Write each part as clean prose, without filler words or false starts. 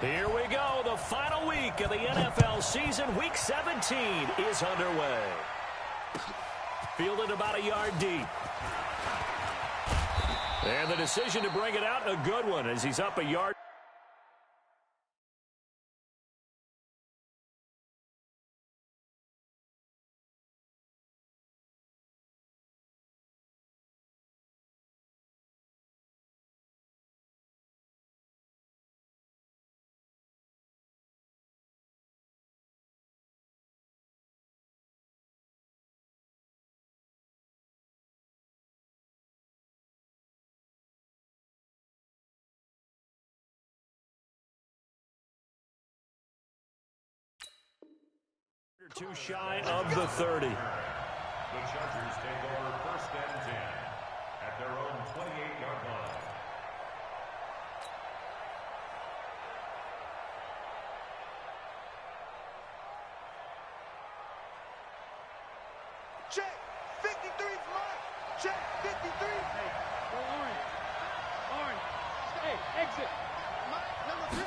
Here we go. The final week of the NFL season. Week 17 is underway. Fielded about a yard deep. And the decision to bring it out, a good one, as he's up a yard. Too shy of the 30. The Chargers take over 1st and 10 at their own 28-yard line. Check. 53 is mine. Check. 53. Hey, go orange. Orange. Hey, exit.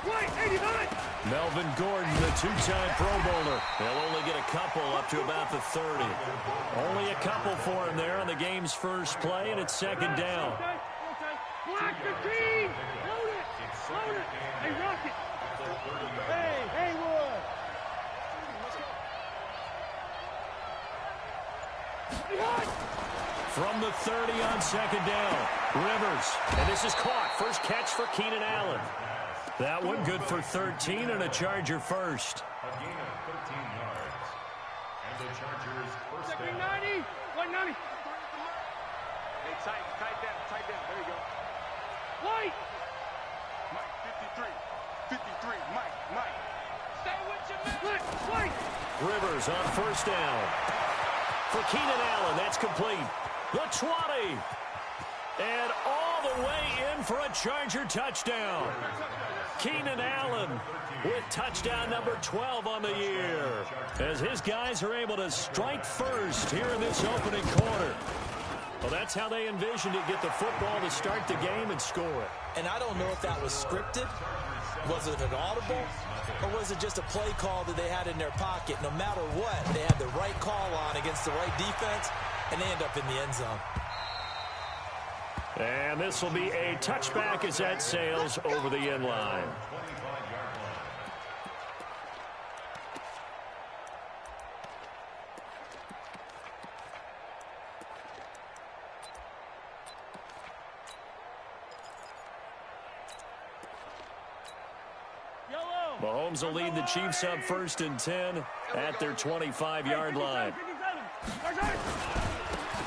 White, 89. Melvin Gordon, the two-time Pro Bowler. He'll only get a couple up to about the 30. Only a couple for him there on the game's first play, and it's second down. Block the team. Load it. Load it. Hey, Rocket. Hey, Haywood. From the 30 on second down, Rivers. And this is caught. First catch for Keenan Allen. That one good for 13 and a Charger first. A gain of 13 yards. And the Chargers first down. 90, 190. Hey, tight down. There you go. White. Mike, 53. 53. Mike. Stay with your man. White. Rivers on first down. For Keenan Allen, that's complete. The 20. And all the way in for a Charger touchdown. Keenan Allen with touchdown number 12 on the year, as his guys are able to strike first here in this opening quarter. Well, that's how they envisioned it, get the football to start the game and score it. And I don't know if that was scripted. Was it an audible? Or was it just a play call that they had in their pocket? No matter what, they had the right call on against the right defense, and they end up in the end zone. And this will be a touchback as that sails over the end line. Mahomes will lead the Chiefs up 1st and 10 at their 25-yard line.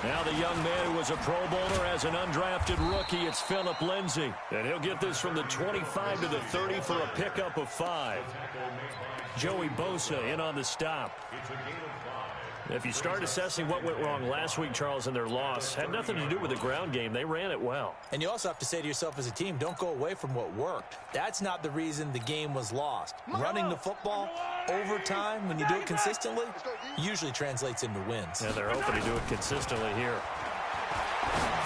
Now the young man who was a Pro Bowler as an undrafted rookie, it's Phillip Lindsay. And he'll get this from the 25 to the 30 for a pickup of 5. Joey Bosa in on the stop. If you start assessing what went wrong last week, Charles, in their loss, had nothing to do with the ground game. They ran it well. And you also have to say to yourself as a team, don't go away from what worked. That's not the reason the game was lost. Running the football over time, when you do it consistently, usually translates into wins. And they're hoping to do it consistently here.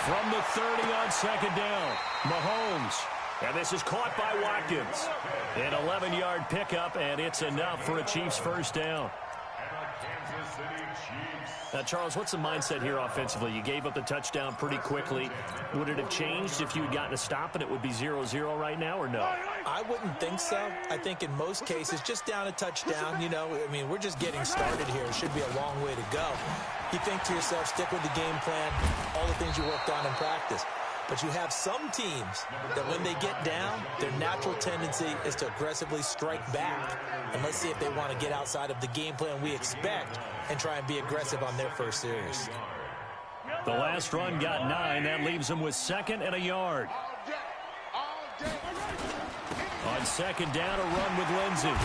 From the 30 on second down, Mahomes. And this is caught by Watkins. An 11-yard pickup, and it's enough for a Chiefs first down. Now, Charles, what's the mindset here offensively? You gave up the touchdown pretty quickly. Would it have changed if you had gotten a stop and it would be 0-0 right now, or no? I wouldn't think so. I think in most cases, just down a touchdown, you know, I mean, we're just getting started here. It should be a long way to go. You think to yourself, stick with the game plan, all the things you worked on in practice. But you have some teams that when they get down, their natural tendency is to aggressively strike back. And let's see if they want to get outside of the game plan we expect and try and be aggressive on their first series. The last run got 9. That leaves them with 2nd and a yard. On second down, a run with Lindsay.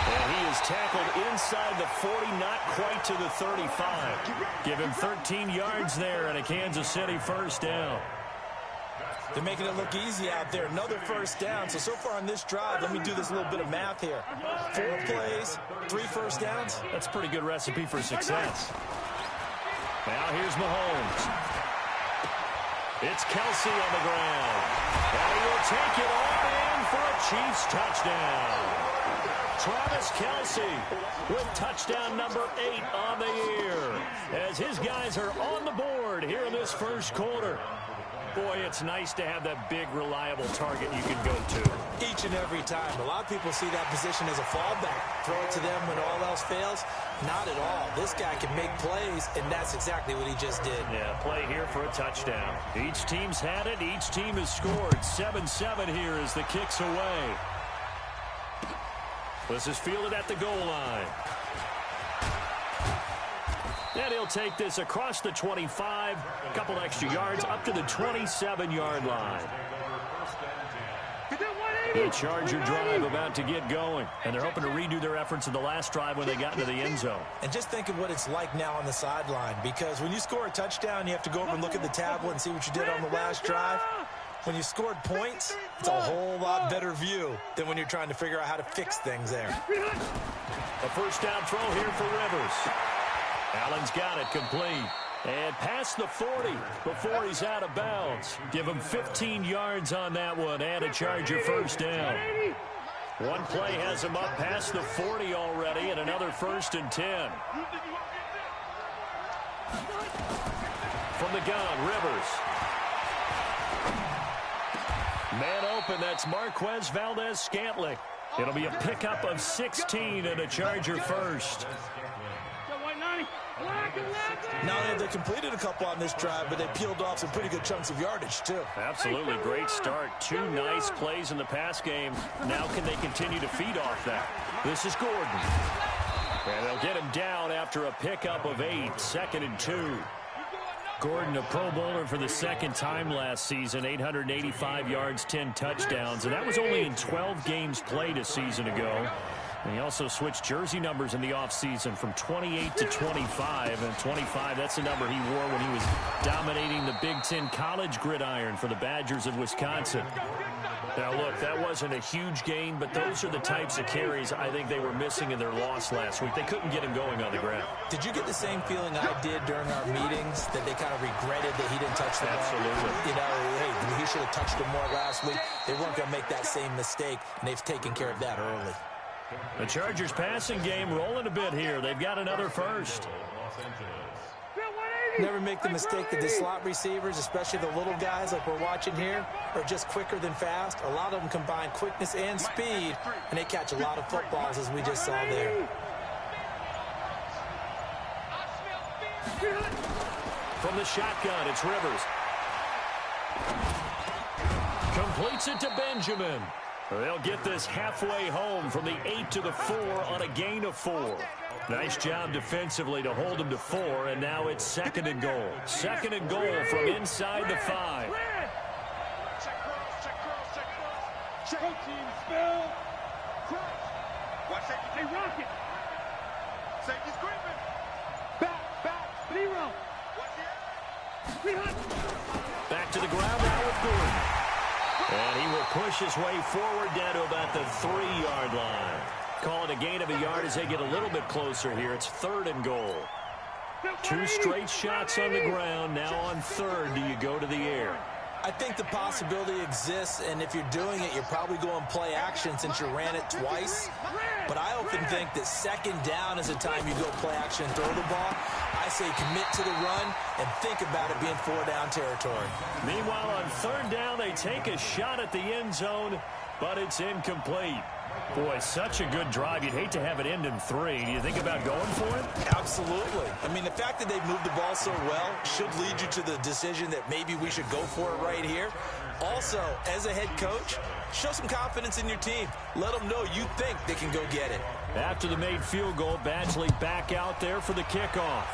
And he is tackled inside the 40, not quite to the 35. Give him 13 yards there and a Kansas City first down. They're making it look easy out there. Another first down. So far on this drive, let me do this little bit of math here. 4 plays, 3 first downs. That's a pretty good recipe for success. Now here's Mahomes. It's Kelsey on the ground. And he will take it all in for a Chiefs touchdown. Travis Kelce with touchdown number 8 on the year as his guys are on the board here in this first quarter. Boy, it's nice to have that big, reliable target you can go to. Each and every time. A lot of people see that position as a fallback. Throw it to them when all else fails. Not at all. This guy can make plays, and that's exactly what he just did. Yeah, play here for a touchdown. Each team's had it. Each team has scored. 7-7 here as the kick's away. This is fielded at the goal line. And he'll take this across the 25, a couple extra yards, up to the 27-yard line. The Charger drive about to get going, and they're hoping to redo their efforts in the last drive when they got into the end zone. And just think of what it's like now on the sideline, because when you score a touchdown, you have to go over and look at the tablet and see what you did on the last drive. When you scored points, it's a whole lot better view than when you're trying to figure out how to fix things there. A first down throw here for Rivers. Allen's got it complete. And past the 40 before he's out of bounds. Give him 15 yards on that one and a Charger first down. One play has him up past the 40 already and another 1st and 10. From the gun, Rivers. Man open, that's Marquez Valdez-Scantling. It'll be a pickup of 16 and a Charger first. Not only have they completed a couple on this drive, but they peeled off some pretty good chunks of yardage, too. Absolutely. Great start. 2 nice plays in the pass game. Now can they continue to feed off that? This is Gordon. And they'll get him down after a pickup of 8. 2nd and 2. Gordon, a Pro Bowler for the 2nd time last season. 885 yards, 10 touchdowns. And that was only in 12 games played a season ago. And he also switched jersey numbers in the offseason from 28 to 25. And 25, that's the number he wore when he was dominating the Big Ten college gridiron for the Badgers of Wisconsin. Now, look, that wasn't a huge gain, but those are the types of carries I think they were missing in their loss last week. They couldn't get him going on the ground. Did you get the same feeling I did during our meetings, that they kind of regretted that he didn't touch the ball? Absolutely. You know, hey, he should have touched him more last week. They weren't going to make that same mistake, and they've taken care of that early. The Chargers passing game rolling a bit here. They've got another first. Never make the mistake that the slot receivers, especially the little guys like we're watching here, are just quicker than fast. A lot of them combine quickness and speed, and they catch a lot of footballs, as we just saw there. From the shotgun, it's Rivers. Completes it to Benjamin. They'll get this halfway home from the 8 to the 4 on a gain of 4. Nice job defensively to hold him to 4, and now it's 2nd and goal. 2nd and goal from inside the 5. Check team spell. Watch that. Hey, Rocket. Safety's creeping. Back, 0. Back to the ground now with Gordon. And he will push his way forward down to about the 3-yard line. Call it a gain of a yard as they get a little bit closer here. It's 3rd and goal. 2 straight shots on the ground. Now on 3rd, do you go to the air? I think the possibility exists, and if you're doing it, you're probably going play action since you ran it twice. But I often think that 2nd down is the time you go play action and throw the ball. I say commit to the run and think about it being 4-down territory. Meanwhile, on 3rd down, they take a shot at the end zone, but it's incomplete. Boy, such a good drive. You'd hate to have it end in 3. Do you think about going for it? Absolutely. I mean, the fact that they've moved the ball so well should lead you to the decision that maybe we should go for it right here. Also, as a head coach, show some confidence in your team. Let them know you think they can go get it. After the made field goal, Badgley back out there for the kickoff.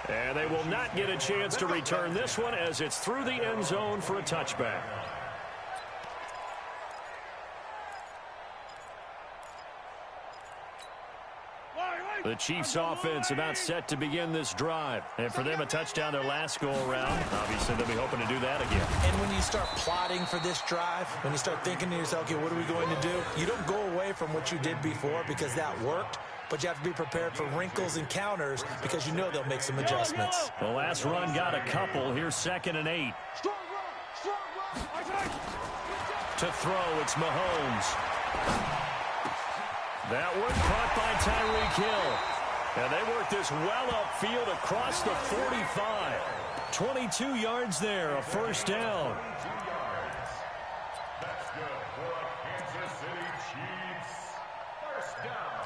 And they will not get a chance to return this one as it's through the end zone for a touchback. The Chiefs offense about set to begin this drive. And for them, a touchdown their last go-around. Obviously, they'll be hoping to do that again. And when you start plotting for this drive, when you start thinking to yourself, okay, what are we going to do? You don't go away from what you did before because that worked. But you have to be prepared for wrinkles and counters because you know they'll make some adjustments. The last run got a couple. Here's 2nd and 8. To throw, it's Mahomes. That one caught by Tyreek Hill. And they work this well upfield across the 45. 22 yards there, a first down. That's good for the Kansas City Chiefs. First down.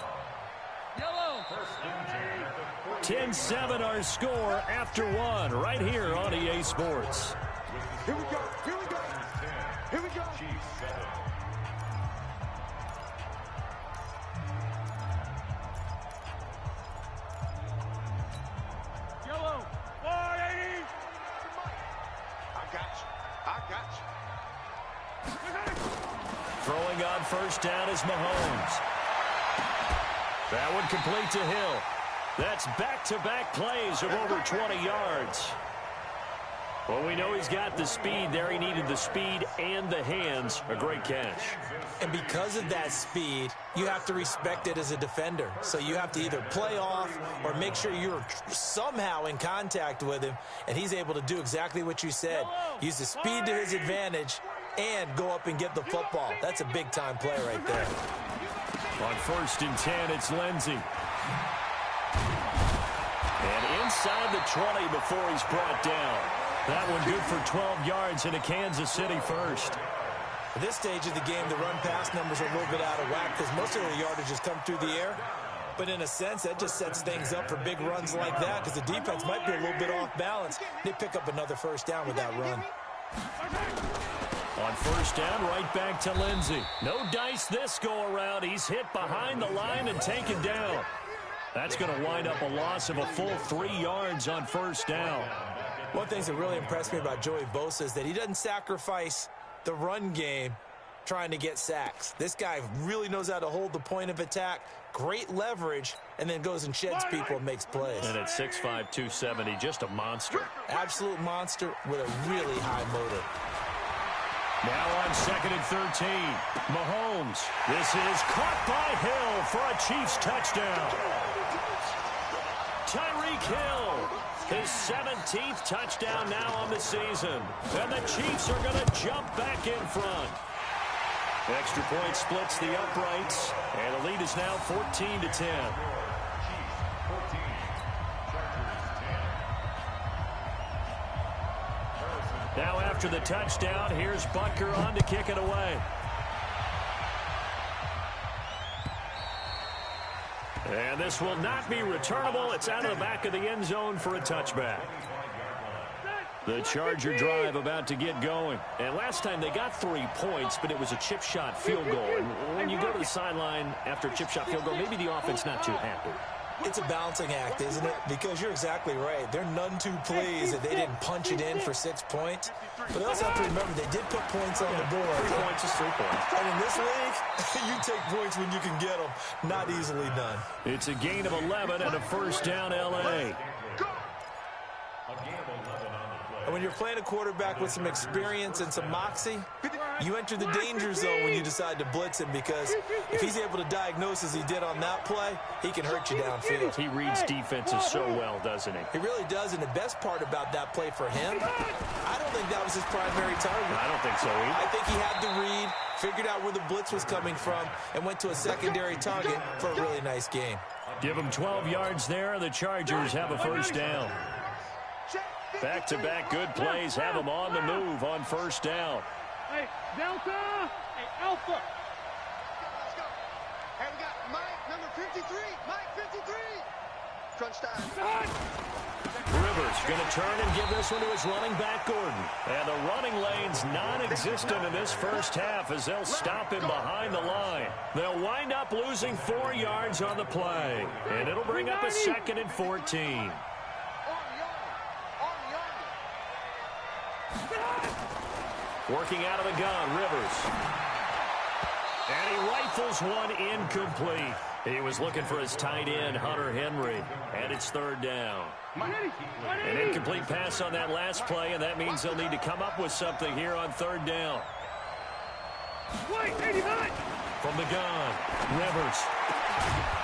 Yellow. First and 10 at the 10-7 our score after one right here on EA Sports. Here we go. Here we go. Here we go. Chiefs 7. Yellow. 180. I got you. I got you. Throwing on first down is Mahomes. That one complete to Hill. That's back-to-back plays of over 20 yards. Well, we know he's got the speed there. He needed the speed and the hands. A great catch. And because of that speed, you have to respect it as a defender. So you have to either play off or make sure you're somehow in contact with him, and he's able to do exactly what you said. Use the speed to his advantage and go up and get the football. That's a big-time play right there. On first and 10, it's Lindsey. And inside the 20 before he's brought down. That one good for 12 yards in a Kansas City first. At this stage of the game, the run-pass numbers are a little bit out of whack because most of the yardage has come through the air. But in a sense, that just sets things up for big runs like that because the defense might be a little bit off balance. They pick up another first down with that run. On first down, right back to Lindsey. No dice this go-around. He's hit behind the line and taken down. That's going to wind up a loss of a full 3 yards on first down. One thing that really impressed me about Joey Bosa is that he doesn't sacrifice the run game trying to get sacks. This guy really knows how to hold the point of attack, great leverage, and then goes and sheds people and makes plays. And at 6'5", 270, just a monster. Absolute monster with a really high motor. Now on second and 13, Mahomes. This is caught by Hill for a Chiefs touchdown. Tyreek Hill, his 17th touchdown now on the season. And the Chiefs are going to jump back in front. Extra point splits the uprights, and the lead is now 14-10. Now after the touchdown, here's Butker on to kick it away. And this will not be returnable. It's out of the back of the end zone for a touchback. The Charger drive about to get going. And last time they got 3 points, but it was a chip shot field goal. And when you go to the sideline after a chip shot field goal, maybe the offense not too happy. It's a balancing act, isn't it? Because you're exactly right. They're none too pleased that they didn't punch it in for 6 points. But they also have to remember they did put points on the board. 3 points is 3 points. And in this league, you take points when you can get them. Not easily done. It's a gain of 11 and a first down, L.A. And when you're playing a quarterback with some experience and some moxie, you enter the danger zone when you decide to blitz him, because if he's able to diagnose as he did on that play, he can hurt you downfield. He reads defenses so well, doesn't he? He really does, and the best part about that play for him, I don't think that was his primary target. I don't think so either. I think he had the read, figured out where the blitz was coming from, and went to a secondary target for a really nice game. Give him 12 yards there. The Chargers have a first down. Back-to-back good plays have them on the move on first down. Hey, Delta! Hey, Alpha! Let's go. Hey, we got Mike, number 53. Mike, 53. Crunch time. Rivers going to turn and give this one to his running back, Gordon. And the running lane's non-existent in this first half as they'll stop him behind the line. They'll wind up losing 4 yards on the play. And it'll bring up a second and 14. Working out of the gun, Rivers. And he rifles one incomplete. He was looking for his tight end, Hunter Henry. And it's third down. An incomplete pass on that last play, and that means they'll need to come up with something here on third down. From the gun, Rivers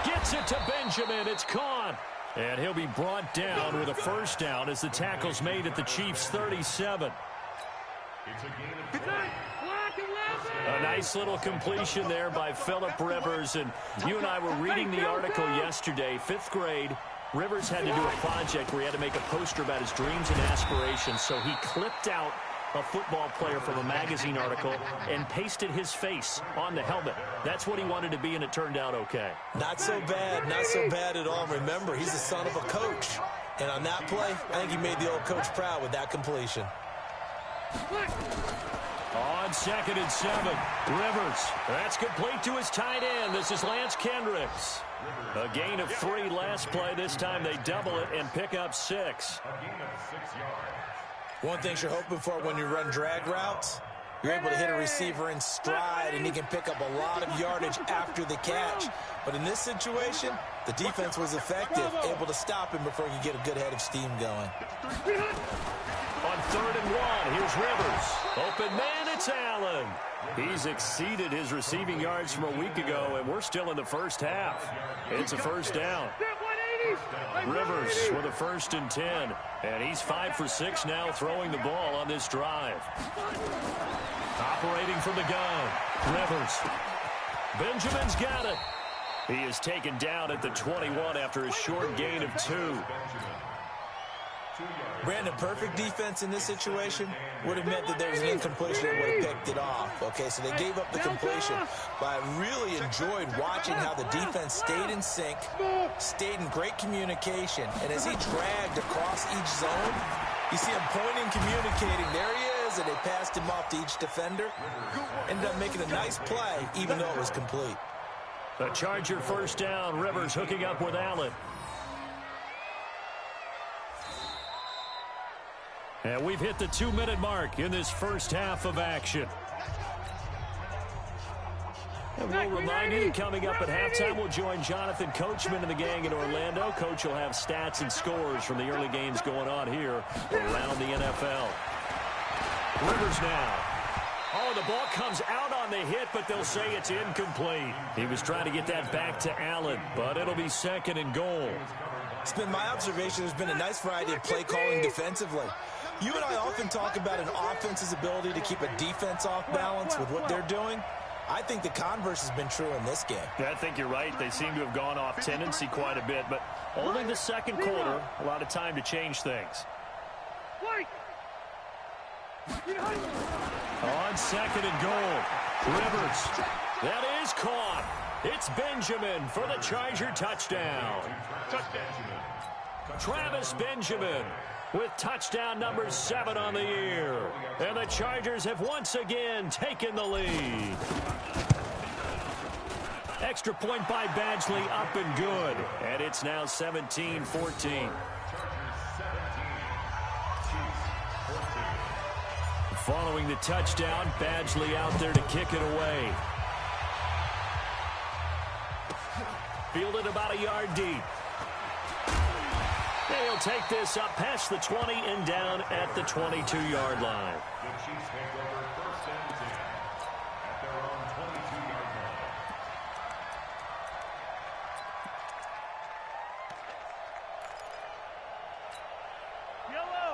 gets it to Benjamin. It's caught. And he'll be brought down with a first down as the tackle's made at the Chiefs' 37. It's a gain of 20. Block 11. A nice little completion there by Phillip Rivers. And you and I were reading the article yesterday, 5th grade. Rivers had to do a project where he had to make a poster about his dreams and aspirations. So he clipped out a football player from a magazine article and pasted his face on the helmet. That's what he wanted to be, and it turned out okay. Not so bad. Not so bad at all. Remember, he's the son of a coach. And on that play, I think he made the old coach proud with that completion. On 2nd and 7, Rivers. That's complete to his tight end. This is Lance Kendricks. A gain of 3 last play. This time they double it and pick up 6. A gain of 6 yards. One thing you're hoping for when you run drag routes, you're able to hit a receiver in stride, and he can pick up a lot of yardage after the catch. But in this situation, the defense was effective, able to stop him before he could get a good head of steam going. On 3rd and 1, here's Rivers. Open man, it's Allen. He's exceeded his receiving yards from a week ago, and we're still in the first half. It's a first down. Rivers with a 1st and 10. And he's 5 for 6 now throwing the ball on this drive. Operating from the gun. Rivers. Benjamin's got it. He is taken down at the 21 after a short gain of 2. Brandon, perfect defense in this situation would have meant that there was an incompletion that would have picked it off. Okay, so they gave up the completion. But I really enjoyed watching how the defense stayed in sync, stayed in great communication, and as he dragged across each zone, you see him pointing, communicating. There he is, and they passed him off to each defender. Ended up making a nice play, even though it was complete. A Charger first down. Rivers hooking up with Allen. And we've hit the 2-minute mark in this first half of action. And we'll remind you that coming up at halftime, we'll join Jonathan Coachman and the gang in Orlando. Coach will have stats and scores from the early games going on here around the NFL. Rivers now. Oh, the ball comes out on the hit, but they'll say it's incomplete. He was trying to get that back to Allen, but it'll be 2nd and goal. It's been my observation there's been a nice variety of play calling defensively. You and I often talk about an offense's ability to keep a defense off balance with what they're doing. I think the converse has been true in this game. Yeah, I think you're right. They seem to have gone off tendency quite a bit, but only the second quarter, a lot of time to change things. On 2nd and goal, Rivers. That is caught. It's Benjamin for the Charger touchdown. Travis Benjamin with touchdown number 7 on the year. And the Chargers have once again taken the lead. Extra point by Badgley up and good. And it's now 17-14. Following the touchdown, Badgley out there to kick it away. Fielded about a yard deep. They'll take this up past the 20 and down at the 22-yard line. The Chiefs take over 1st and 10 at their own 22-yard line.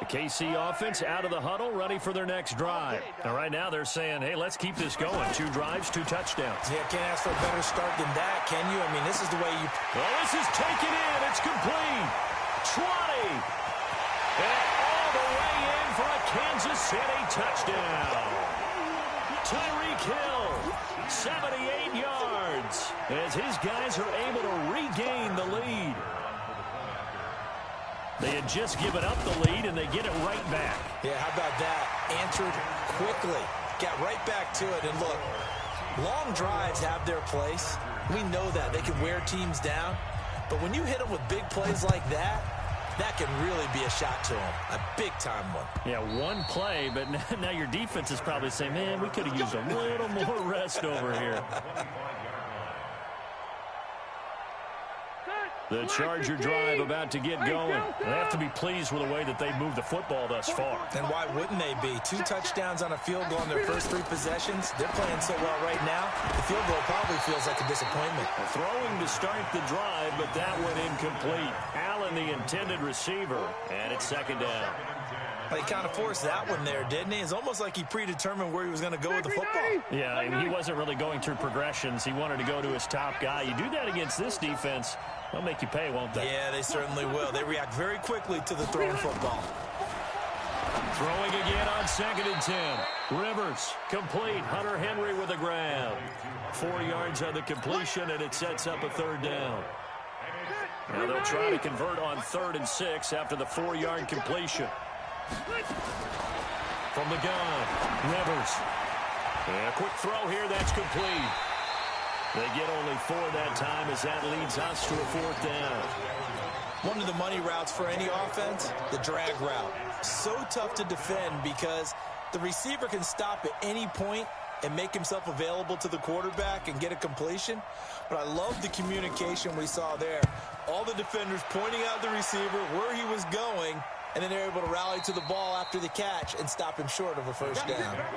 The KC offense out of the huddle, ready for their next drive. Now, right now, they're saying, hey, let's keep this going. 2 drives, 2 touchdowns. Yeah, can't ask for a better start than that, can you? I mean, this is the way you... Well, this is taken in. It's complete. 20. And all the way in for a Kansas City touchdown. Tyreek Hill, 78 yards, as his guys are able to regain the lead. They had just given up the lead, and they get it right back. Yeah, how about that? Answered quickly. Got right back to it. And look, long drives have their place. We know that. They can wear teams down. But when you hit them with big plays like that, that can really be a shot to them. A big-time one. Yeah, one play, but now your defense is probably saying, man, we could have used a little more rest over here. The Charger drive about to get going. They have to be pleased with the way that they moved the football thus far. And why wouldn't they be? 2 touchdowns on a field goal in their first 3 possessions. They're playing so well right now, the field goal probably feels like a disappointment. Throwing to start the drive, but that went incomplete. Allen, the intended receiver, and it's 2nd down. Well, he kind of forced that one there, didn't he? It's almost like he predetermined where he was going to go with the football. Yeah, I mean, he wasn't really going through progressions. He wanted to go to his top guy. You do that against this defense, they'll make you pay, won't they? Yeah, they certainly will. They react very quickly to the thrown football. Throwing again on 2nd and 10. Rivers, complete. Hunter Henry with a grab. 4 yards on the completion, and it sets up a 3rd down. Now they'll try to convert on 3rd and 6 after the 4-yard completion. From the gun, Rivers. And a quick throw here, that's complete. They get only 4 that time as that leads us to a 4th down. One of the money routes for any offense, the drag route. So tough to defend because the receiver can stop at any point and make himself available to the quarterback and get a completion. But I love the communication we saw there. All the defenders pointing out the receiver, where he was going, and then they're able to rally to the ball after the catch and stop him short of a 1st down. At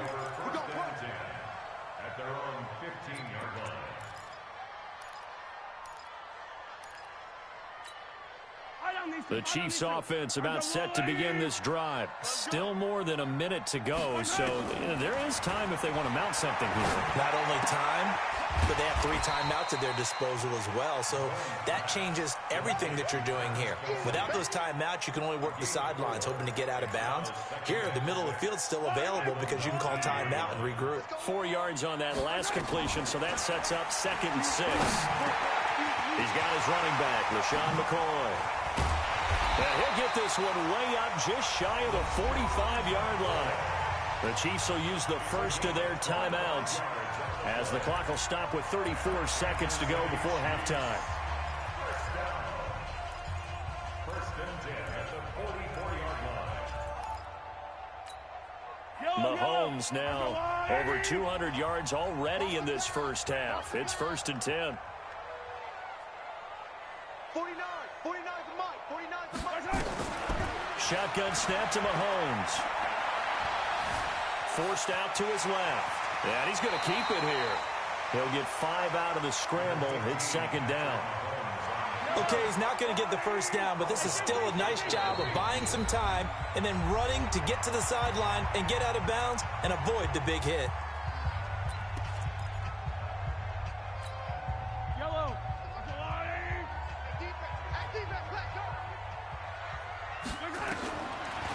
their own 15-yard line. The Chiefs offense about set to begin this drive. Still more than a minute to go, so there is time if they want to mount something here. Not only time, but they have 3 timeouts at their disposal as well, so that changes everything that you're doing here. Without those timeouts, you can only work the sidelines, hoping to get out of bounds. Here, the middle of the field's still available because you can call timeout and regroup. 4 yards on that last completion, so that sets up 2nd and 6. He's got his running back, LaShawn McCoy. And he'll get this one way up just shy of the 45-yard line. The Chiefs will use the first of their timeouts as the clock will stop with 34 seconds to go before halftime. 1st and 10 at the 44-yard line. Mahomes now over 200 yards already in this first half. It's 1st and 10. 49 to Mike. 49 to Mike. Shotgun snap to Mahomes. Forced out to his left. And he's going to keep it here. He'll get 5 out of the scramble. It's 2nd down. Okay, he's not going to get the 1st down, but this is still a nice job of buying some time and then running to get to the sideline and get out of bounds and avoid the big hit. Yellow.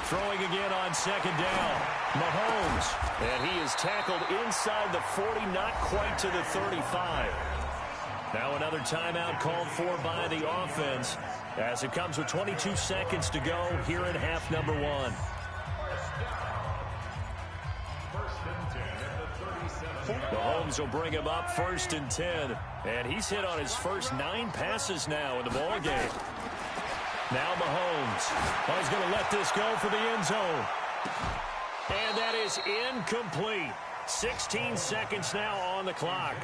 Throwing again on 2nd down. Mahomes. And he is tackled inside the 40, not quite to the 35. Now another timeout called for by the offense as it comes with 22 seconds to go here in half number 1. 1st and 10 at the 37. Mahomes will bring him up 1st and 10. And he's hit on his first 9 passes now in the ball game. Now Mahomes. Oh, he's going to let this go for the end zone. And that is incomplete. 16 seconds now on the clock.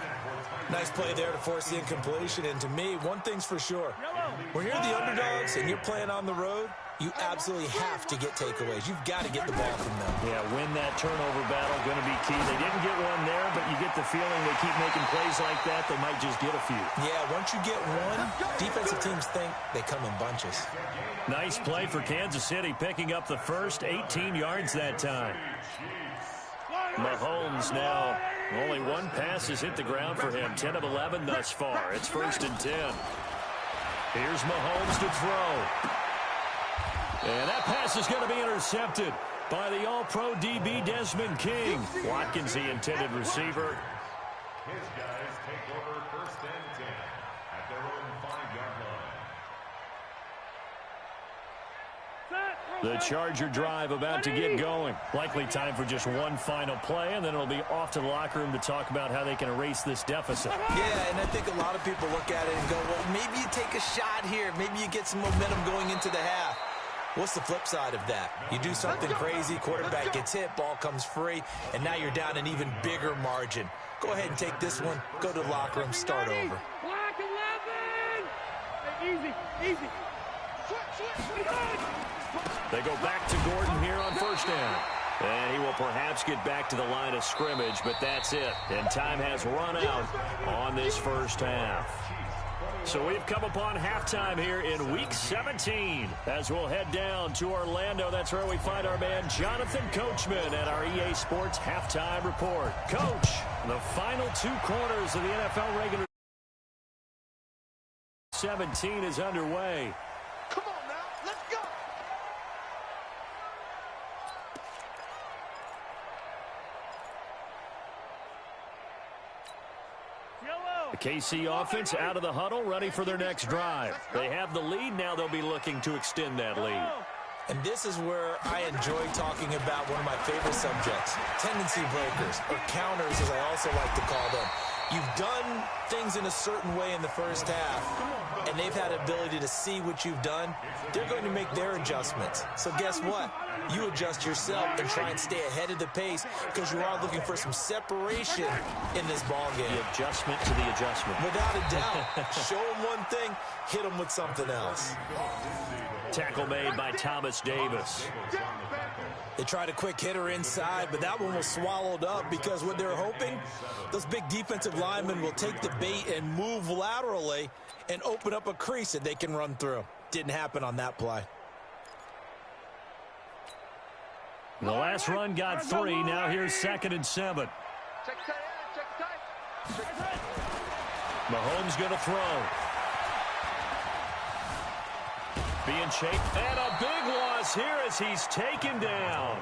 Nice play there to force the incompletion. And to me, one thing's for sure. When you're the underdogs and you're playing on the road, you absolutely have to get takeaways. You've got to get the ball from them. Yeah, win that turnover battle, going to be key. They didn't get one there, but you get the feeling they keep making plays like that, they might just get a few. Yeah, once you get one, defensive teams think they come in bunches. Nice play for Kansas City, picking up the first 18 yards that time. Mahomes now, only 1 pass has hit the ground for him, 10 of 11 thus far. It's 1st and 10. Here's Mahomes to throw. And that pass is going to be intercepted by the All-Pro DB Desmond King. Watkins, the intended receiver. His guys take over 1st and 10 at their own 5-yard line. The Charger drive about to get going. Likely time for just one final play, and then it'll be off to the locker room to talk about how they can erase this deficit. Yeah, and I think a lot of people look at it and go, well, maybe you take a shot here. Maybe you get some momentum going into the half. What's the flip side of that? You do something crazy, quarterback gets hit, ball comes free, and now you're down an even bigger margin. Go ahead and take this one, go to the locker room, start over. Black 11. Hey, easy. They go back to Gordon here on 1st down. And he will perhaps get back to the line of scrimmage, but that's it. And time has run out on this first half. So we've come upon halftime here in Week 17 as we'll head down to Orlando. That's where we find our man Jonathan Coachman at our EA Sports Halftime Report. Coach, the final 2 quarters of the NFL regular 17 is underway. Come on now, let's go. The KC offense out of the huddle, ready for their next drive. They have the lead. Now they'll be looking to extend that lead. And this is where I enjoy talking about one of my favorite subjects, tendency breakers, or counters as I also like to call them. You've done things in a certain way in the first half, and they've had the ability to see what you've done. They're going to make their adjustments. So guess what? You adjust yourself and try and stay ahead of the pace because you are looking for some separation in this ball game. The adjustment to the adjustment. Without a doubt. Show them one thing, hit them with something else. Tackle made by Thomas Davis. They tried a quick hitter inside, but that one was swallowed up because what they're hoping, those big defensive linemen will take the bait and move laterally and open up a crease that they can run through. Didn't happen on that play. The last run got 3. Now here's 2nd and 7. Check tight. Mahomes going to throw. Being chased, and a big loss here as he's taken down.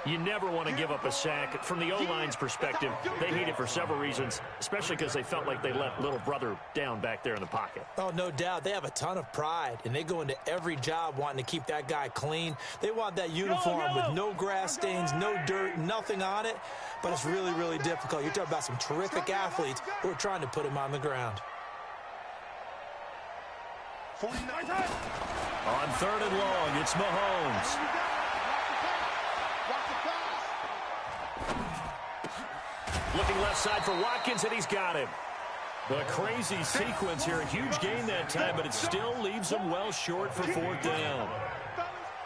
You never want to give up a sack. From the O-line's perspective, they hate it for several reasons, especially because they felt like they let little brother down back there in the pocket. Oh, no doubt. They have a ton of pride, and they go into every job wanting to keep that guy clean. They want that uniform with no grass stains, no dirt, nothing on it, but it's really, really difficult. You're talking about some terrific athletes who are trying to put him on the ground. On 3rd and long, it's Mahomes. Looking left side for Watkins, and he's got him. A crazy sequence here. A huge gain that time, but it still leaves them well short for 4th down.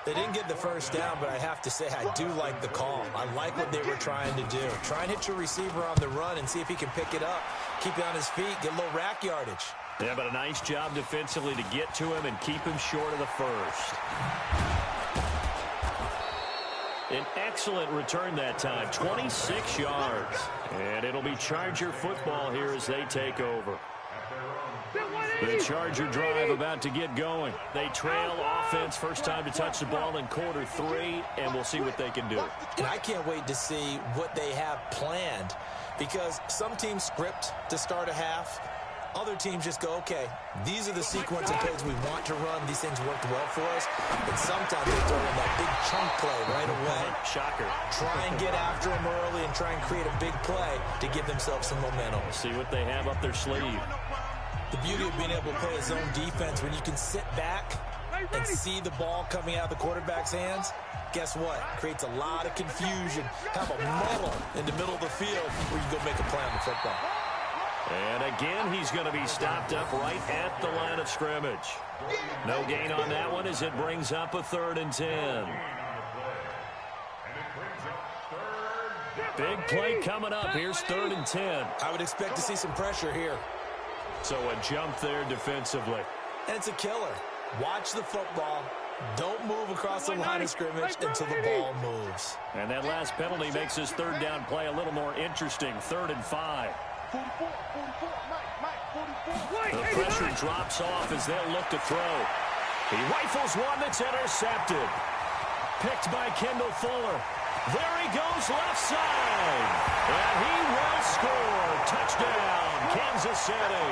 They didn't get the first down, but I have to say I do like the call. I like what they were trying to do. Try and hit your receiver on the run and see if he can pick it up. Keep it on his feet, get a little rack yardage. Yeah, but a nice job defensively to get to him and keep him short of the first. An excellent return that time, 26 yards. And it'll be Charger football here as they take over. The Charger drive about to get going. They trail offense, first time to touch the ball in quarter 3, and we'll see what they can do. And I can't wait to see what they have planned because some teams script to start a half. Other teams just go, okay, these are the sequence of plays we want to run. These things worked well for us. And sometimes they throw in that big chunk play right away. Shocker. Try and get after them early and try and create a big play to give themselves some momentum. See what they have up their sleeve. The beauty of being able to play a zone defense when you can sit back and see the ball coming out of the quarterback's hands, guess what? Creates a lot of confusion. Have a muddle in the middle of the field where you go make a play on the football. And again, he's going to be stopped up right at the line of scrimmage. No gain on that one as it brings up a 3rd and 10. Big play coming up. Here's 3rd and 10. I would expect to see some pressure here. So a jump there defensively. And it's a killer. Watch the football. Don't move across the line of scrimmage until the ball moves. And that last penalty makes his 3rd down play a little more interesting. 3rd and 5. The pressure drops off as they'll look to throw. He rifles one that's intercepted. Picked by Kendall Fuller. There he goes left side. And he will score. Touchdown, Kansas City.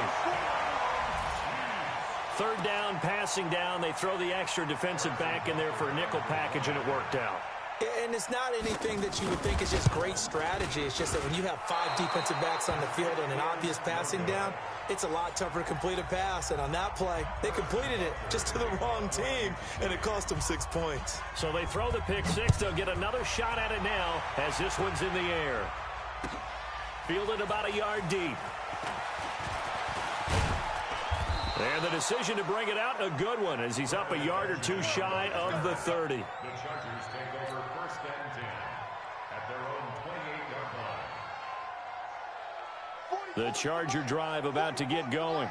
3rd down, passing down. They throw the extra defensive back in there for a nickel package, and it worked out. And it's not anything that you would think is just great strategy. It's just that when you have 5 defensive backs on the field and an obvious passing down, it's a lot tougher to complete a pass. And on that play, they completed it just to the wrong team, and it cost them 6 points. So they throw the pick 6. They'll get another shot at it now as this one's in the air. Fielded about a yard deep. And the decision to bring it out, a good one, as he's up a yard or 2 shy of the 30. The Chargers take over 1st and 10 at their own 28-yard line. The Charger drive about to get going.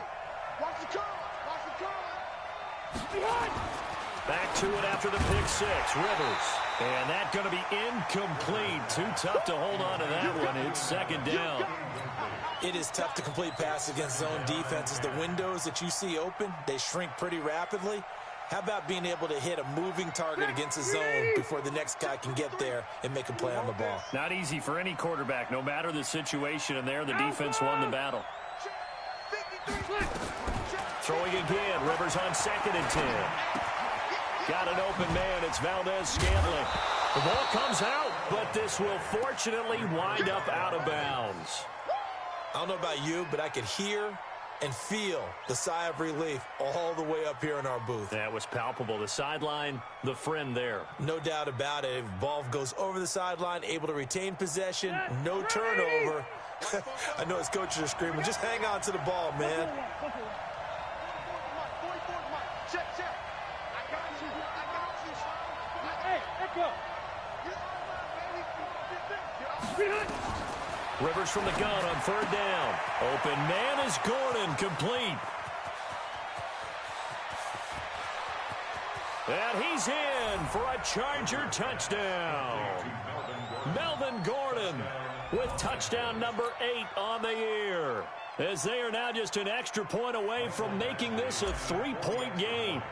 Back to it after the pick six. Rivers. And that's going to be incomplete. Too tough to hold on to that one. It's second down. It is tough to complete passes against zone defenses. The windows that you see open, they shrink pretty rapidly. How about being able to hit a moving target against a zone before the next guy can get there and make a play on the ball? Not easy for any quarterback, no matter the situation. And there, the defense won the battle. Throwing again. Rivers on 2nd and 10. Got an open man. It's Valdez-Scantling. The ball comes out, but this will fortunately wind up out of bounds. I don't know about you, but I could hear and feel the sigh of relief all the way up here in our booth. That was palpable. The sideline, the friend there. No doubt about it. If the ball goes over the sideline, able to retain possession, no turnover. I know his coaches are screaming, just hang on to the ball, man. Rivers from the gun on 3rd down. Open man is Gordon, complete. And he's in for a Charger touchdown. Melvin Gordon with touchdown number 8 on the year, as they are now just an extra point away from making this a 3-point game.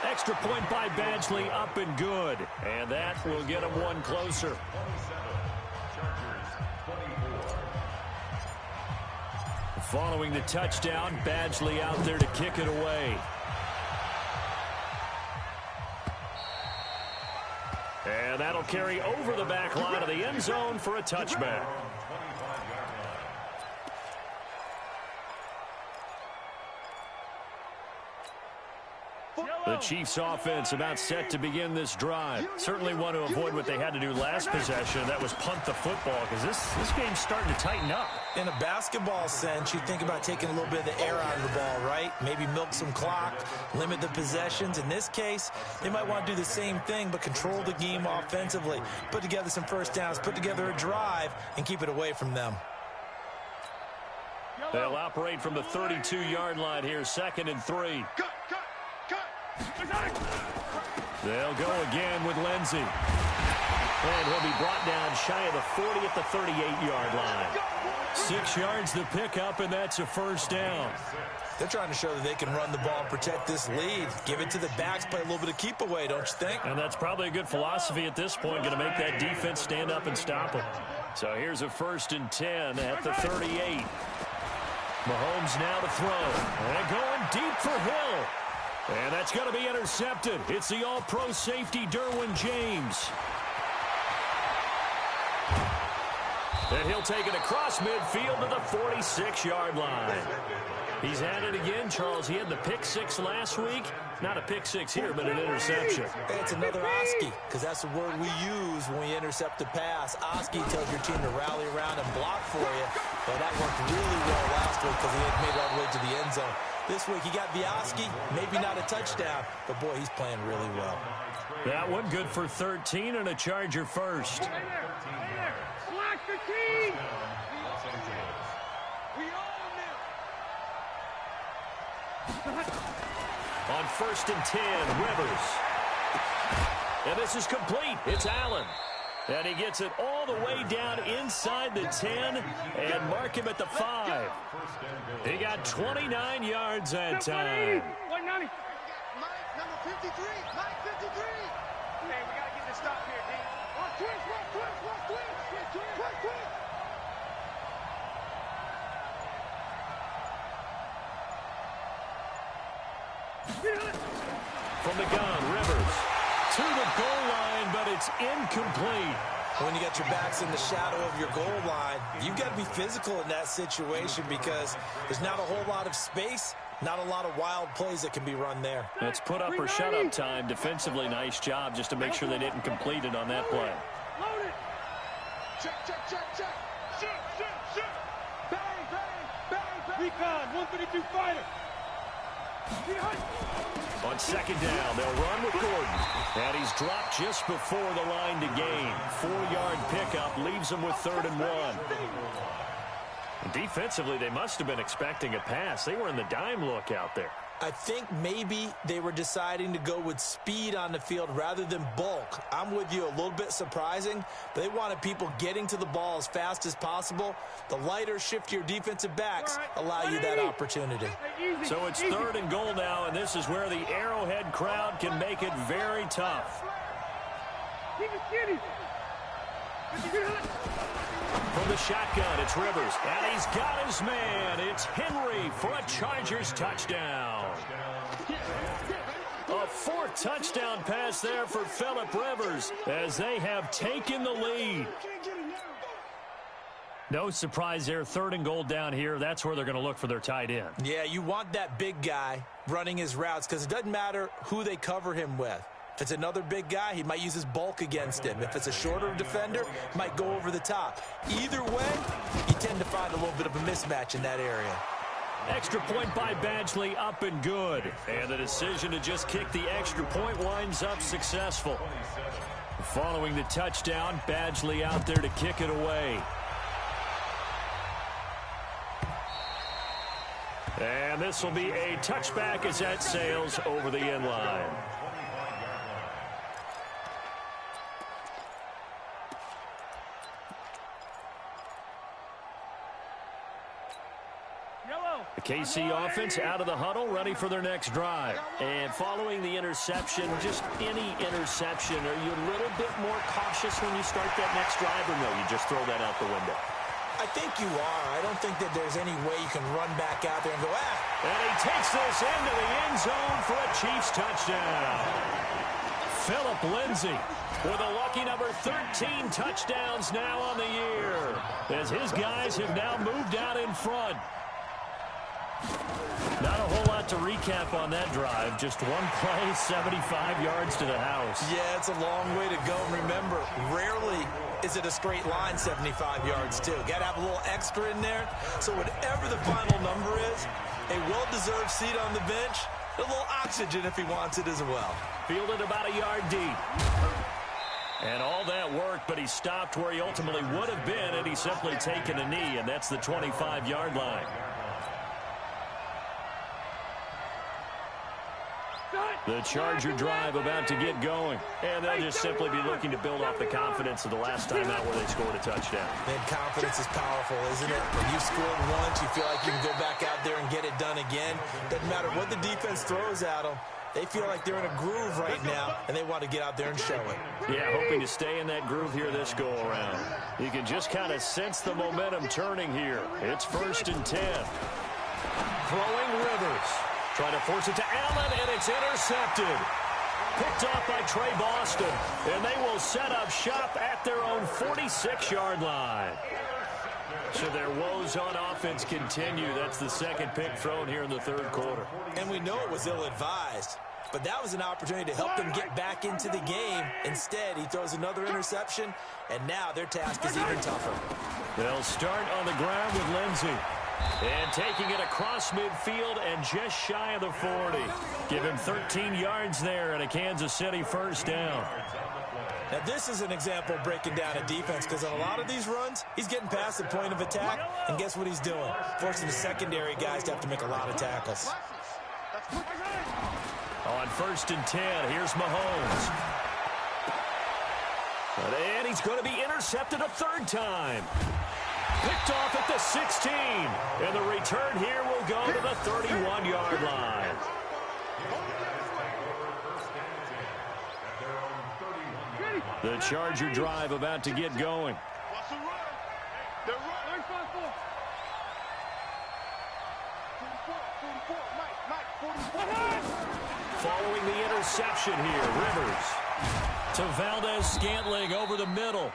Extra point by Badgley, up and good. And that will get him one closer. Following the touchdown, Badgley out there to kick it away. And that'll carry over the back line of the end zone for a touchback. The Chiefs offense about set to begin this drive. Certainly want to avoid what they had to do last possession. That was punt the football, because this game's starting to tighten up. In a basketball sense, you think about taking a little bit of the air out of the ball, right? Maybe milk some clock, limit the possessions. In this case, they might want to do the same thing, but control the game offensively. Put together some first downs, put together a drive, and keep it away from them. They'll operate from the 32-yard line here, 2nd and 3. They'll go again with Lindsey. And he'll be brought down shy of the 40 at the 38-yard line. 6 yards the pickup, and that's a first down. They're trying to show that they can run the ball and protect this lead. Give it to the backs, play a little bit of keep away, don't you think? And that's probably a good philosophy at this point, going to make that defense stand up and stop them. So here's a 1st and 10 at the 38. Mahomes now to throw. And going deep for Hill. And that's going to be intercepted. It's the all-pro safety, Derwin James. And he'll take it across midfield to the 46-yard line. He's at it again, Charles. He had the pick 6 last week. Not a pick 6 here, but an interception. It's another OSCI, because that's the word we use when we intercept a pass. OSCI tells your team to rally around and block for you. Well, that worked really well last week because he had made it all the way to the end zone. This week he got the OSCI, maybe not a touchdown, but boy, he's playing really well. That one good for 13 and a Charger first. LAC KC. On 1st and 10, Rivers. And this is complete. It's Allen. And he gets it all the way down inside the 10 and mark him at the 5. He got 29 yards that time. 190. Mike, number 53. Mike, 53. Hey, we got to get this stop here, D. Quick. From the gun, Rivers to the goal line, but it's incomplete. When you got your backs in the shadow of your goal line, you've got to be physical in that situation because there's not a whole lot of space, not a lot of wild plays that can be run there. It's put up or shut up time. Defensively, nice job just to make sure they didn't complete it on that play. Load it. Check. Shoot. Bang. Recon, 152 fighter. On 2nd down, they'll run with Gordon. And he's dropped just before the line to gain. 4-yard pickup leaves him with 3rd and 1. Defensively, they must have been expecting a pass. They were in the dime look out there. I think maybe they were deciding to go with speed on the field rather than bulk. I'm with you, a little bit surprising. They wanted people getting to the ball as fast as possible. The lighter, shiftier defensive backs allow you that opportunity. So it's 3rd and goal now, and this is where the Arrowhead crowd can make it very tough. From the shotgun, it's Rivers, and he's got his man. It's Henry for a Chargers touchdown. A 4th touchdown pass there for Phillip Rivers as they have taken the lead. No surprise there, 3rd and goal down here. That's where they're going to look for their tight end. Yeah, you want that big guy running his routes because it doesn't matter who they cover him with. If it's another big guy, he might use his bulk against him. If it's a shorter defender, he might go over the top. Either way, you tend to find a little bit of a mismatch in that area. Extra point by Badgley, up and good. And the decision to just kick the extra point winds up successful. Following the touchdown, Badgley out there to kick it away. And this will be a touchback as that sails over the end line. The KC offense out of the huddle, ready for their next drive. And following the interception, just any interception, are you a little bit more cautious when you start that next drive, or no, you just throw that out the window? I think you are. I don't think that there's any way you can run back out there and go, And he takes this into the end zone for a Chiefs touchdown. Phillip Lindsay with a lucky number 13 touchdowns now on the year, as his guys have now moved out in front. Not a whole lot to recap on that drive. Just one play, 75 yards to the house. Yeah, it's a long way to go. Remember, rarely is it a straight line 75 yards, too. Got to have a little extra in there. So whatever the final number is, a well-deserved seat on the bench, a little oxygen if he wants it as well. Fielded about a yard deep. And all that worked, but he stopped where he ultimately would have been had he simply taken a knee, and that's the 25-yard line. The Charger drive about to get going. And they'll just simply be looking to build off the confidence of the last time out where they scored a touchdown. And confidence is powerful, isn't it? When you've scored once, you feel like you can go back out there and get it done again. Doesn't matter what the defense throws at them. They feel like they're in a groove right now, and they want to get out there and show it. Yeah, hoping to stay in that groove here this go-around. You can just kind of sense the momentum turning here. It's 1st and 10. Throwing Rivers. Trying to force it to Allen, and it's intercepted. Picked off by Trey Boston, and they will set up shop at their own 46-yard line. So their woes on offense continue. That's the 2nd pick thrown here in the 3rd quarter. And we know it was ill-advised, but that was an opportunity to help them get back into the game. Instead, he throws another interception, and now their task is even tougher. They'll start on the ground with Lindsay. And taking it across midfield and just shy of the 40. Give him 13 yards there and a Kansas City 1st down. Now, this is an example of breaking down a defense, because on a lot of these runs, he's getting past the point of attack, and guess what he's doing? Forcing the secondary guys to have to make a lot of tackles. On 1st and 10, here's Mahomes. And he's going to be intercepted a 3rd time. Picked off at the 16. And the return here will go to the 31-yard line. The Charger drive about to get going. Following the interception here, Rivers to Valdez-Scantling over the middle.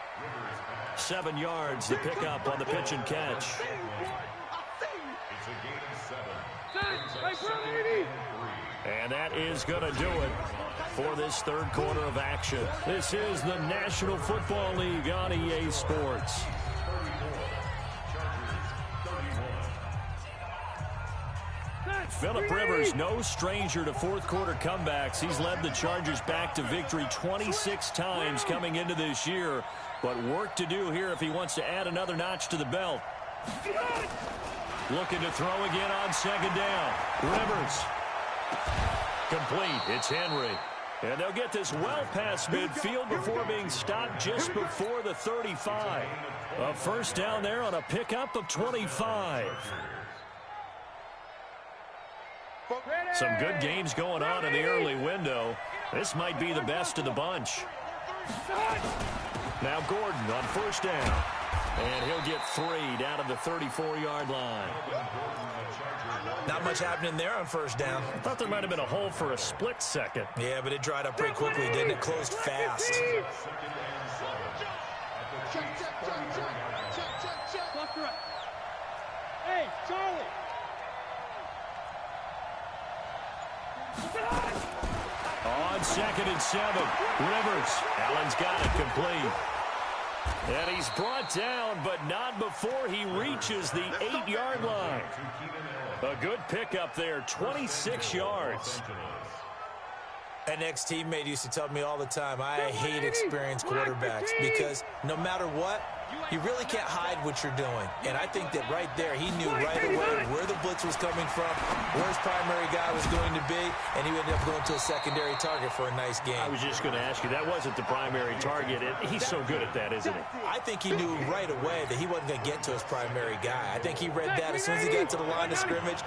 7 yards to pick up on the pitch and catch. And that is going to do it for this 3rd quarter of action. This is the National Football League on EA Sports. Phillip Rivers, no stranger to 4th quarter comebacks. He's led the Chargers back to victory 26 times coming into this year. But work to do here if he wants to add another notch to the belt. Looking to throw again on second down. Rivers. Complete. It's Henry. And they'll get this well past midfield before being stopped just before the 35. A first down there on a pickup of 25. Some good games going on in the early window. This might be the best of the bunch. Now Gordon on first down. And he'll get 3 down to the 34-yard line. Not much happening there on first down. I thought there might have been a hole for a split second. Yeah, but it dried up pretty quickly, didn't it? Closed fast. Hey, Charlie. On 2nd and 7. Rivers. Allen's got it complete. And he's brought down, but not before he reaches the 8-yard line. A good pickup there, 26 yards. An ex-teammate used to tell me all the time, I hate experienced quarterbacks because no matter what, you really can't hide what you're doing. And I think that right there, he knew right away where the blitz was coming from, where his primary guy was going to be, and he ended up going to a secondary target for a nice game. I was just going to ask you, that wasn't the primary target. He's so good at that, isn't he? I think he knew right away that he wasn't going to get to his primary guy. I think he read that as soon as he got to the line of scrimmage,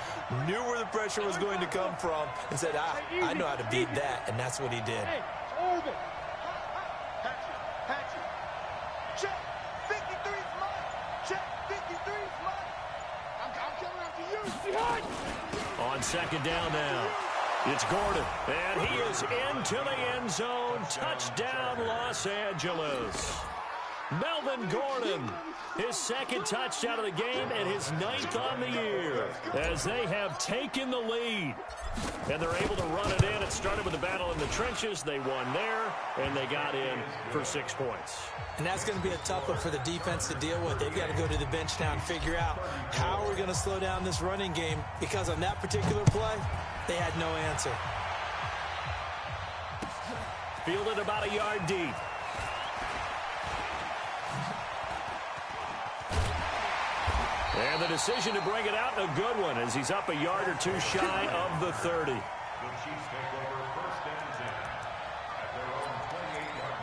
knew where the pressure was going to come from, and said, I know how to beat that, and that's what he did. Hey, Orville. Patrick. Check. 53's mine. Check. 53's mine. I'm coming after you. Behind. On 2nd down now. It's Gordon. And he is into the end zone. Touchdown, Los Angeles. Melvin Gordon, his 2nd touchdown of the game and his 9th on the year as they have taken the lead. And they're able to run it in. It started with the battle in the trenches. They won there, and they got in for 6 points. And that's going to be a tough one for the defense to deal with. They've got to go to the bench now and figure out how we're going to slow down this running game, because on that particular play, they had no answer. Fielded about a yard deep. And the decision to bring it out, a good one, as he's up a yard or 2 shy of the 30. The Chiefs take over 1st and 10 at their own 28-yard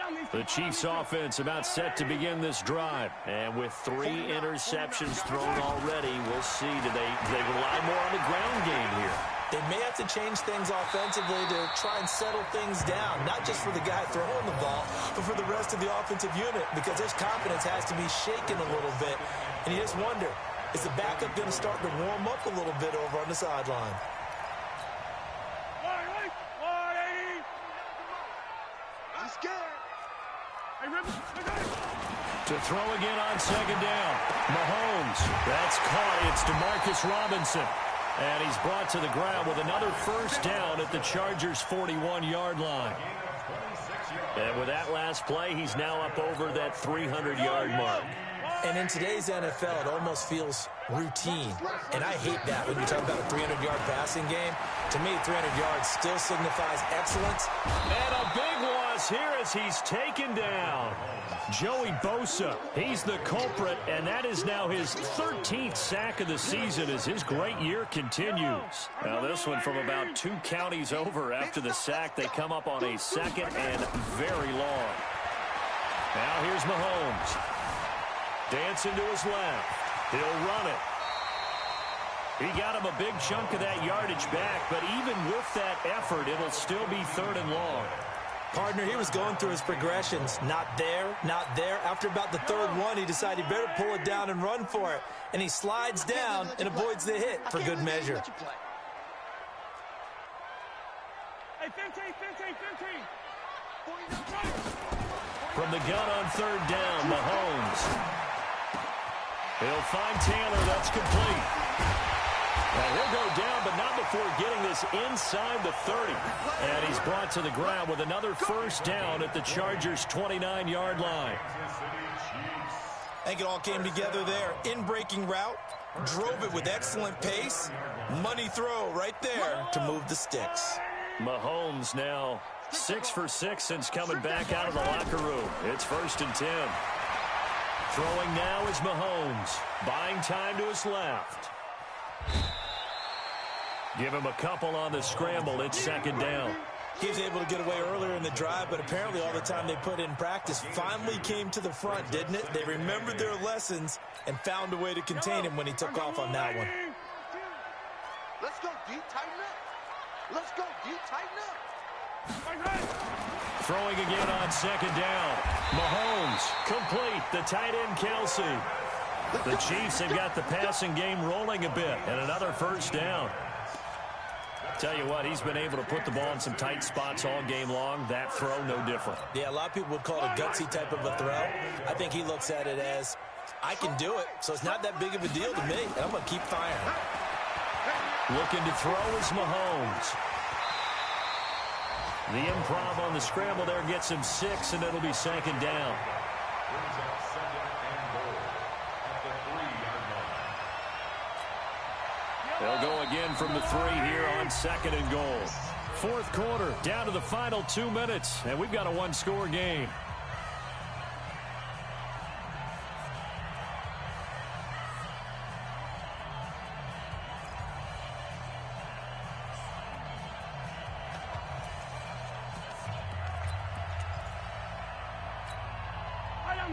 line. The Chiefs offense about set to begin this drive. And with 3 interceptions thrown already, we'll see, do they rely more on the ground game here? They may have to change things offensively to try and settle things down, not just for the guy throwing the ball, but for the rest of the offensive unit, because his confidence has to be shaken a little bit. And you just wonder, is the backup going to start to warm up a little bit over on the sideline? I'm scared. Hey, Rivers. To throw again on 2nd down. Mahomes. That's caught. It's Demarcus Robinson. And he's brought to the ground with another first down at the Chargers' 41-yard line. And with that last play, he's now up over that 300-yard mark. And in today's NFL, it almost feels routine. And I hate that when you talk about a 300-yard passing game. To me, 300 yards still signifies excellence. And a big loss here as he's taken down. Joey Bosa, he's the culprit, and that is now his 13th sack of the season as his great year continues. Now this one from about 2 counties over after the sack. They come up on a 2nd and very long. Now here's Mahomes. Dancing to his left. He'll run it. He got him a big chunk of that yardage back, but even with that effort, it'll still be 3rd and long. Partner, he was going through his progressions. Not there, not there. After about the 3rd one, he decided he better pull it down and run for it. And he slides down and avoids the hit for good measure. Hey, 15. From the gun on 3rd down, Mahomes. He'll find Taylor. That's complete. Now he'll go down, but not before getting this inside the 30. And he's brought to the ground with another first down at the Chargers' 29-yard line. I think it all came together there. In-breaking route, drove it with excellent pace. Money throw right there to move the sticks. Mahomes now 6 for 6 since coming back out of the locker room. It's 1st and 10. Throwing now is Mahomes. Buying time to his left. Give him a couple on the scramble. It's second down. He was able to get away earlier in the drive, but apparently all the time they put in practice finally came to the front, didn't it? They remembered their lessons and found a way to contain him when he took off on that one. Let's go, D. Tighten up. Let's go, D. Tighten up. Throwing again on second down. Mahomes, complete. The tight end, Kelsey. The Chiefs have got the passing game rolling a bit, and another first down. Tell you what, he's been able to put the ball in some tight spots all game long. That throw, no different. Yeah, a lot of people would call it a gutsy type of a throw. I think he looks at it as, I can do it, so it's not that big of a deal to me, and I'm going to keep firing. Looking to throw is Mahomes. The improv on the scramble there gets him 6, and it'll be second down. Brings up second and goal at the 3-yard line. They'll go again from the 3 here on second and goal. Fourth quarter, down to the final 2 minutes, and we've got a one-score game.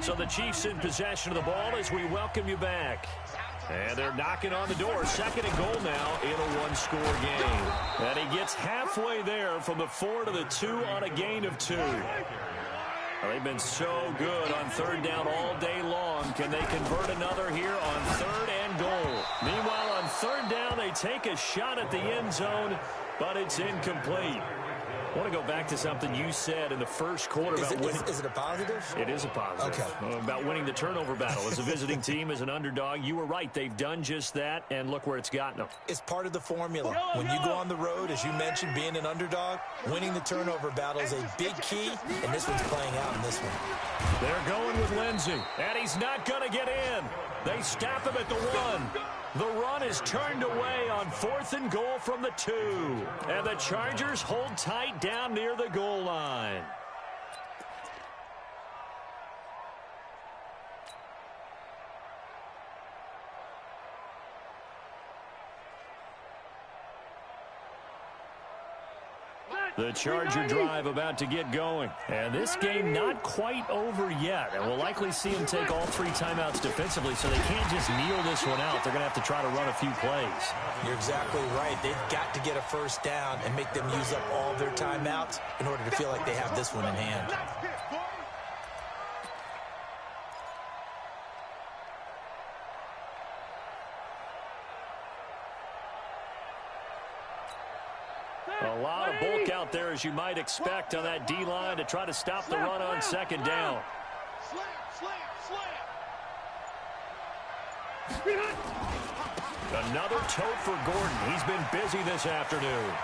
So the Chiefs in possession of the ball as we welcome you back. And they're knocking on the door. Second and goal now in a one-score game. And he gets halfway there from the 4 to the 2 on a gain of 2. They've been so good on third down all day long. Can they convert another here on third and goal? Meanwhile, on third down, they take a shot at the end zone, but it's incomplete. I want to go back to something you said in the first quarter about winning. Is it a positive? It is a positive. Okay. About winning the turnover battle. As a visiting team, as an underdog, you were right. They've done just that, and look where it's gotten them. It's part of the formula. When you go on the road, as you mentioned, being an underdog, winning the turnover battle is a big key, and this one's playing out in this one. They're going with Lindsey, and he's not going to get in. They stop him at the 1. The run is turned away on 4th and goal from the 2. And the Chargers hold tight down near the goal line. The Charger drive about to get going. And this game not quite over yet. And we'll likely see them take all 3 timeouts defensively, so they can't just kneel this one out. They're going to have to try to run a few plays. You're exactly right. They've got to get a first down and make them use up all their timeouts in order to feel like they have this one in hand. A lot of bulk out there, as you might expect, on that D-line to try to stop the run on second down. Slam, slam, slam. Another tote for Gordon. He's been busy this afternoon.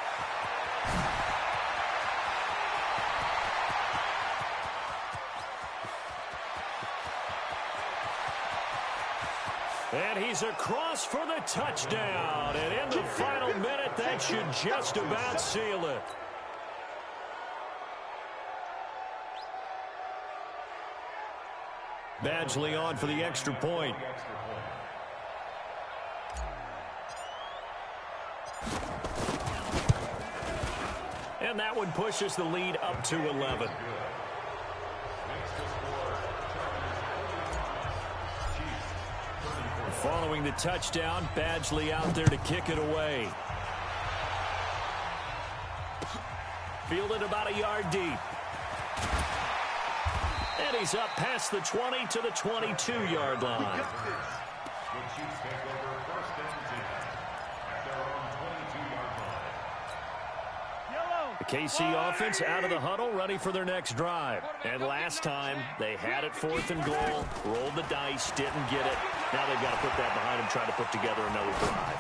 And he's across for the touchdown. And in the final minute, that should just about seal it. Badgley on for the extra point. And that one pushes the lead up to 11. Following the touchdown, Badgley out there to kick it away. Fielded about a yard deep. And he's up past the 20 to the 22-yard line. The Chiefs take over first and 10 at their own 22-yard line. The KC offense out of the huddle, ready for their next drive. And last time, they had it 4th and goal, rolled the dice, didn't get it. Now they've got to put that behind them, try to put together another drive.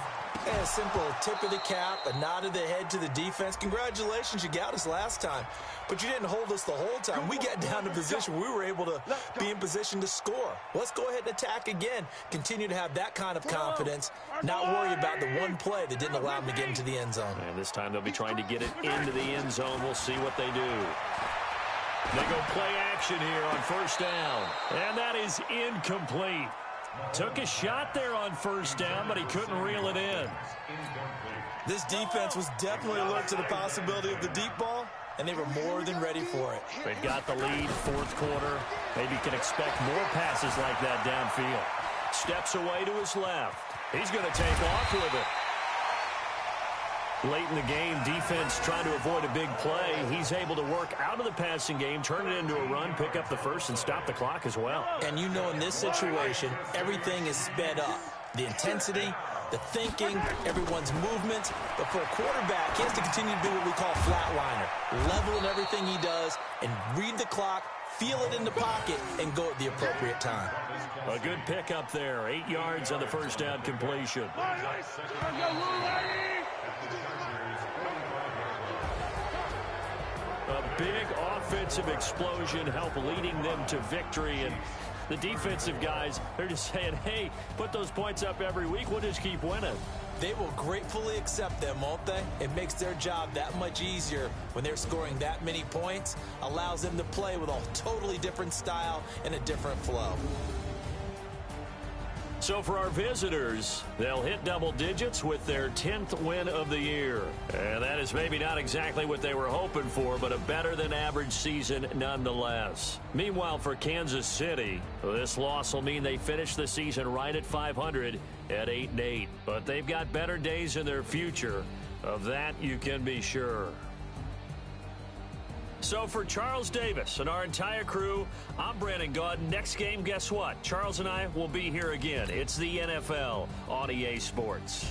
A simple tip of the cap, a nod of the head to the defense. Congratulations, you got us last time. But you didn't hold us the whole time. We got down to position. We were able to be in position to score. Let's go ahead and attack again. Continue to have that kind of confidence. Not worry about the one play that didn't allow them to get into the end zone. And this time they'll be trying to get it into the end zone. We'll see what they do. They go play action here on first down. And that is incomplete. Took a shot there on first down, but he couldn't reel it in. This defense was definitely alert to the possibility of the deep ball, and they were more than ready for it. They've got the lead, fourth quarter. Maybe can expect more passes like that downfield. Steps away to his left. He's going to take off with it. Late in the game, defense trying to avoid a big play. He's able to work out of the passing game, turn it into a run, pick up the first, and stop the clock as well. And you know in this situation, everything is sped up. The intensity, the thinking, everyone's movement. But for a quarterback, he has to continue to do what we call flatliner. Level in everything he does and read the clock, feel it in the pocket, and go at the appropriate time. A good pickup there. 8 yards on the first down completion. A big offensive explosion helped leading them to victory. And the defensive guys, they're just saying, hey, put those points up every week. We'll just keep winning. They will gratefully accept them, won't they? It makes their job that much easier when they're scoring that many points. Allows them to play with a totally different style and a different flow. So for our visitors, they'll hit double digits with their 10th win of the year. And that is maybe not exactly what they were hoping for, but a better than average season nonetheless. Meanwhile, for Kansas City, this loss will mean they finish the season right at 500 at 8-8. But they've got better days in their future. Of that, you can be sure. So for Charles Davis and our entire crew, I'm Brandon Gaudin. Next game, guess what? Charles and I will be here again. It's the NFL on EA Sports.